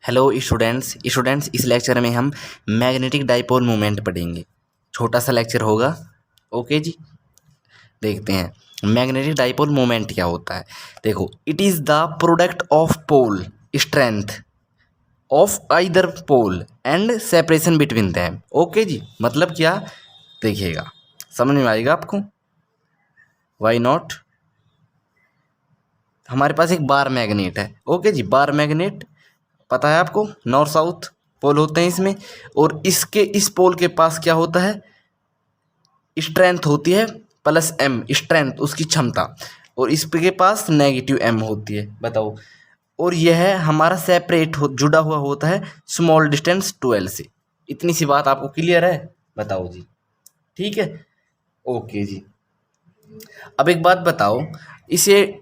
Hello students इस lecture में हम मैग्नेटिक डाइपोल मोमेंट पढ़ेंगे। छोटा सा लेक्चर होगा। ओके जी, देखते हैं मैग्नेटिक डाइपोल मोमेंट क्या होता है। देखो, it is the product of pole strength of either pole and separation between them. Okay जी, मतलब क्या, देखिएगा समझ में आएगा आपको। वाई नॉट, हमारे पास एक बार मैग्नेट है। ओके जी, बार मैग्नेट पता है आपको, नॉर्थ साउथ पोल होते हैं इसमें, और इसके इस पोल के पास क्या होता है, स्ट्रेंथ होती है प्लस एम, स्ट्रेंथ उसकी क्षमता, और इसके पास नेगेटिव एम होती है। बताओ, और यह हमारा सेपरेट जुड़ा हुआ होता है स्मॉल डिस्टेंस 12 से। इतनी सी बात आपको क्लियर है? बताओ जी, ठीक है। ओके जी, अब एक बात बताओ, इसे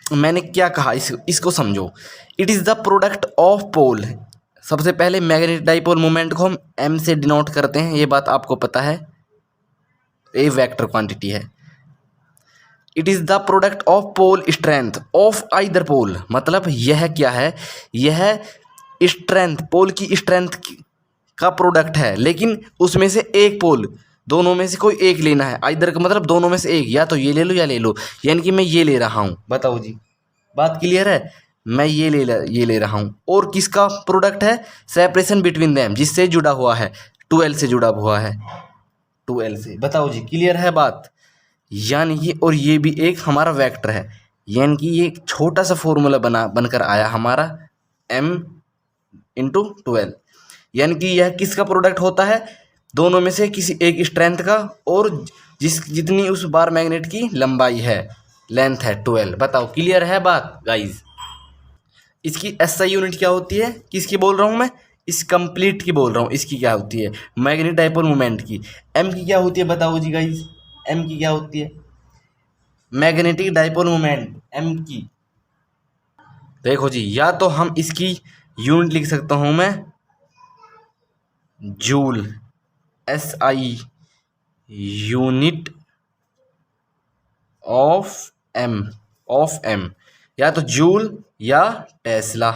मैंने क्या कहा, इसको समझो। It is the product of pole. सबसे पहले मैग्नेटिक डाइपोल मोमेंट को हम एम से डिनोट करते हैं, ये बात आपको पता है, ये वेक्टर क्वांटिटी है। It is the product of pole strength of either pole, मतलब यह क्या है, यह स्ट्रेंथ, पोल की स्ट्रेंथ का प्रोडक्ट है, लेकिन उसमें से एक पोल, दोनों में से कोई एक लेना है। आइदर का मतलब दोनों में से एक, या तो ये ले लो या ले लो, यानी कि मैं ये ले रहा हूँ। बताओ जी, बात क्लियर है? मैं ये ले रहा हूँ, और किसका प्रोडक्ट है, सेपरेशन बिटवीन देम, जिससे जुड़ा हुआ है, 12 से जुड़ा हुआ है, 12 से। बताओ जी, क्लियर है बात? यानी कि, और ये भी एक हमारा वेक्टर है, यानी कि ये एक छोटा सा फॉर्मूला बनकर आया हमारा m इंटू 12, यानी कि यह किसका प्रोडक्ट होता है, दोनों में से किसी एक स्ट्रेंथ का, और जितनी उस बार मैग्नेट की लंबाई है, लेंथ है 12। बताओ, क्लियर है बात गाइज? इसकी एसआई यूनिट क्या होती है, किसकी बोल रहा हूँ मैं, इस कंप्लीट की बोल रहा हूँ। इसकी क्या होती है, मैग्नेटिक डाइपोल मोमेंट की। एम की क्या होती है, बताओ जी गाइज, एम की क्या होती है, मैग्नेटिक डाइपोल मोमेंट एम की। देखो जी, या तो हम इसकी यूनिट लिख सकता हूँ मैं, joule, SI unit of M, या तो जूल या टेस्ला।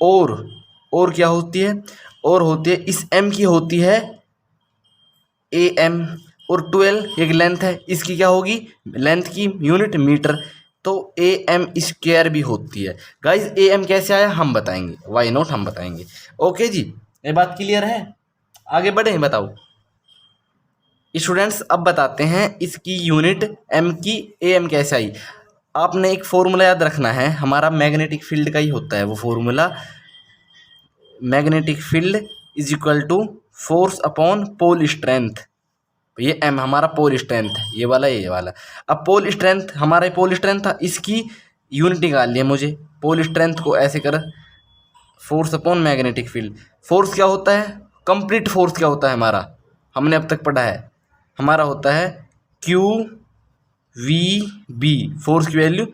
और क्या होती है, और होती है, इस एम की होती है AM, और 12 एक लेंथ है, इसकी क्या होगी, लेंथ की यूनिट मीटर, तो AM स्क्वायर भी होती है। गाइज AM कैसे आया हम बताएंगे, वाई नॉट हम बताएंगे। ओके जी, ये बात क्लियर है? आगे बढ़े, बताओ स्टूडेंट्स। अब बताते हैं इसकी यूनिट M की AM कैसे आई। आपने एक फॉर्मूला याद रखना है, हमारा मैग्नेटिक फील्ड का ही होता है वो formula, magnetic field is equal to force upon pole strength. ये M हमारा पोल स्ट्रेंथ है, ये वाला। अब पोल स्ट्रेंथ, हमारा पोल स्ट्रेंथ था, इसकी यूनिट निकाल लिया मुझे। पोल स्ट्रेंथ को ऐसे कर, force upon magnetic field. Force क्या होता है, कंप्लीट फोर्स क्या होता है हमारा, हमने अब तक पढ़ा है, हमारा होता है QVB। फोर्स की वैल्यू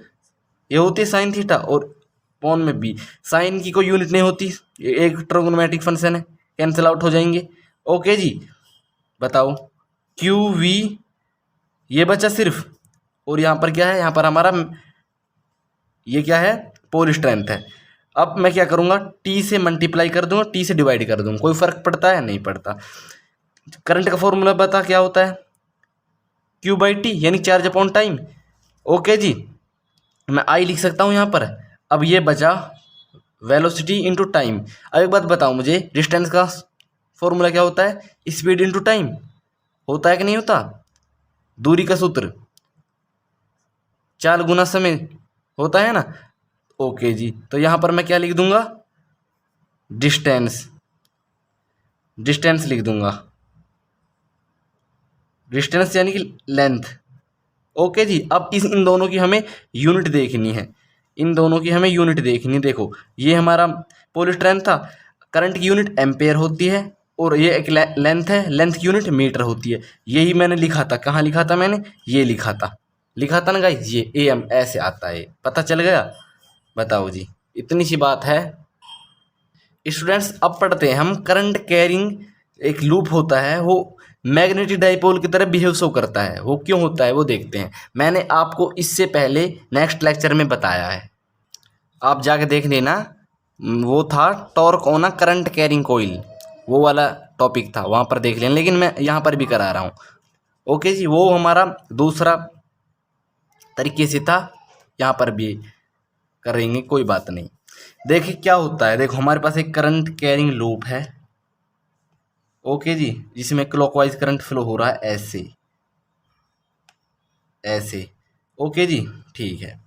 ये होती है साइन थीटा, और पॉन में B। साइन की कोई यूनिट नहीं होती, एक ट्रिग्नोमेट्रिक फंक्शन है, कैंसिल आउट हो जाएंगे। ओके जी, बताओ QV ये बचा सिर्फ, और यहाँ पर क्या है, यहाँ पर हमारा ये क्या है, पोल स्ट्रेंथ है। अब मैं क्या करूँगा, T से मल्टीप्लाई कर दूंगा, T से डिवाइड कर दूंगा, कोई फर्क पड़ता है? नहीं पड़ता। करंट का फॉर्मूला बता क्या होता है, Q/T, यानी चार्ज अपॉन टाइम। ओके जी, मैं I लिख सकता हूँ यहाँ पर। अब ये बचा वेलोसिटी इंटू टाइम। अब एक बात बताओ मुझे, डिस्टेंस का फॉर्मूला क्या होता है, स्पीड इंटू टाइम होता है कि नहीं होता? दूरी का सूत्र 4 गुना समय होता है ना। ओके जी, तो यहाँ पर मैं क्या लिख दूंगा, डिस्टेंस लिख दूंगा, डिस्टेंस यानी कि लेंथ। ओके जी, अब इन दोनों की हमें यूनिट देखनी है, देखो ये हमारा पोल स्ट्रेंथ था, करंट की यूनिट एम्पेयर होती है, और ये एक लेंथ है, लेंथ की यूनिट मीटर होती है। यही मैंने लिखा था, कहाँ लिखा था मैंने, ये लिखा था ना गाइस, ये AM ऐसे आता है, पता चल गया? बताओ जी, इतनी सी बात है स्टूडेंट्स। अब पढ़ते हैं हम, करंट कैरिंग एक लूप होता है, वो मैग्नेटिक डाइपोल की तरह बिहेव शो करता है। वो क्यों होता है वो देखते हैं। मैंने आपको इससे पहले नेक्स्ट लेक्चर में बताया है, आप जाके देख लेना, वो था torque on a current carrying coil, वो वाला टॉपिक था, वहाँ पर देख लें, लेकिन मैं यहाँ पर भी करा रहा हूँ। ओके जी, वो हमारा दूसरा तरीके से था, यहाँ पर भी करेंगे, कोई बात नहीं। देखिए क्या होता है, देखो हमारे पास एक करंट कैरिंग लूप है, ओके जी, जिसमें क्लॉकवाइज करंट फ्लो हो रहा है ऐसे ऐसे, ओके जी, ठीक है।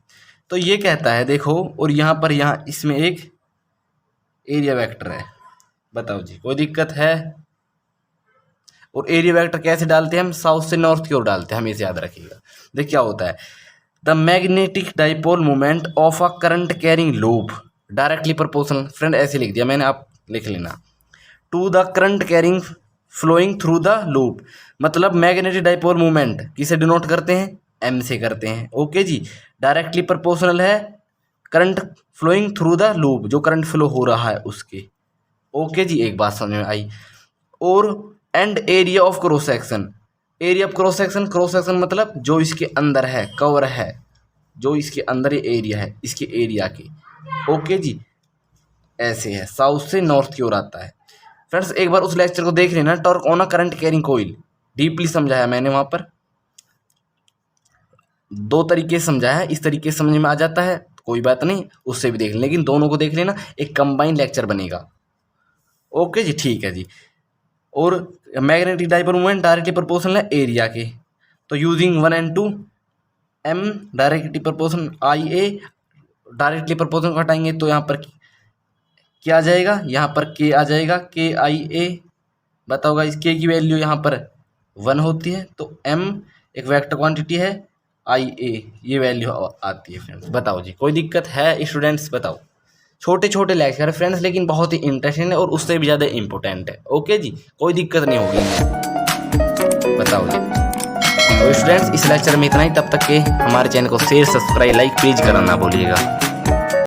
तो ये कहता है देखो, और यहाँ पर यहाँ इसमें एक एरिया वेक्टर है, बताओ जी कोई दिक्कत है? और एरिया वेक्टर कैसे डालते हैं हम? साउथ से नॉर्थ की ओर डालते हैं, हमेशा याद रखिएगा। देख क्या होता है, the magnetic dipole moment of a current carrying loop directly proportional, friend ऐसे लिख दिया मैंने, आप लिख लेना, to the current carrying flowing through the loop. मतलब मैग्नेटिक डाइपोल मोमेंट किसे डिनोट करते हैं? एम से करते हैं, ओके जी। डायरेक्टली प्रोपोर्शनल है current flowing through the loop, जो करंट फ्लो हो रहा है उसके, ओके जी, एक बात समझ में आई। और and area of cross section, area of cross section, cross section मतलब जो इसके अंदर है, कवर है, जो इसके अंदर ये एरिया है, इसके एरिया के, ओके जी, ऐसे है, साउथ से नॉर्थ की ओर आता है। फ्रेंड्स एक बार उस लेक्चर को देख लेना, torque on a current carrying coil, deeply समझाया मैंने वहाँ पर, दो तरीके से समझाया है, इस तरीके से समझ में आ जाता है तो कोई बात नहीं, उससे भी देख लें, लेकिन दोनों को देख लेना, एक कंबाइन लेक्चर बनेगा, ओके जी, ठीक है जी। और magnetic dipole moment directly proportional है एरिया के, तो using 1 and 2 m directly proportional I A, directly proportional हटाएंगे तो यहाँ पर क्या आ जाएगा, यहाँ पर k आ जाएगा, k i a, बताओ गाइस k की वैल्यू यहाँ पर 1 होती है, तो m एक वेक्टर क्वांटिटी है, i a ये वैल्यू आती है फ्रेंड्स। बताओ जी कोई दिक्कत है स्टूडेंट्स? बताओ, छोटे छोटे लेक्चर है फ्रेंड्स, लेकिन बहुत ही इंटरेस्टिंग है और उससे भी ज़्यादा इंपॉर्टेंट है, ओके जी, कोई दिक्कत नहीं होगी। बताओ जी, तो स्टूडेंट्स इस लेक्चर में इतना ही, तब तक के हमारे चैनल को शेयर, सब्सक्राइब, लाइक प्लीज करना ना भूलिएगा।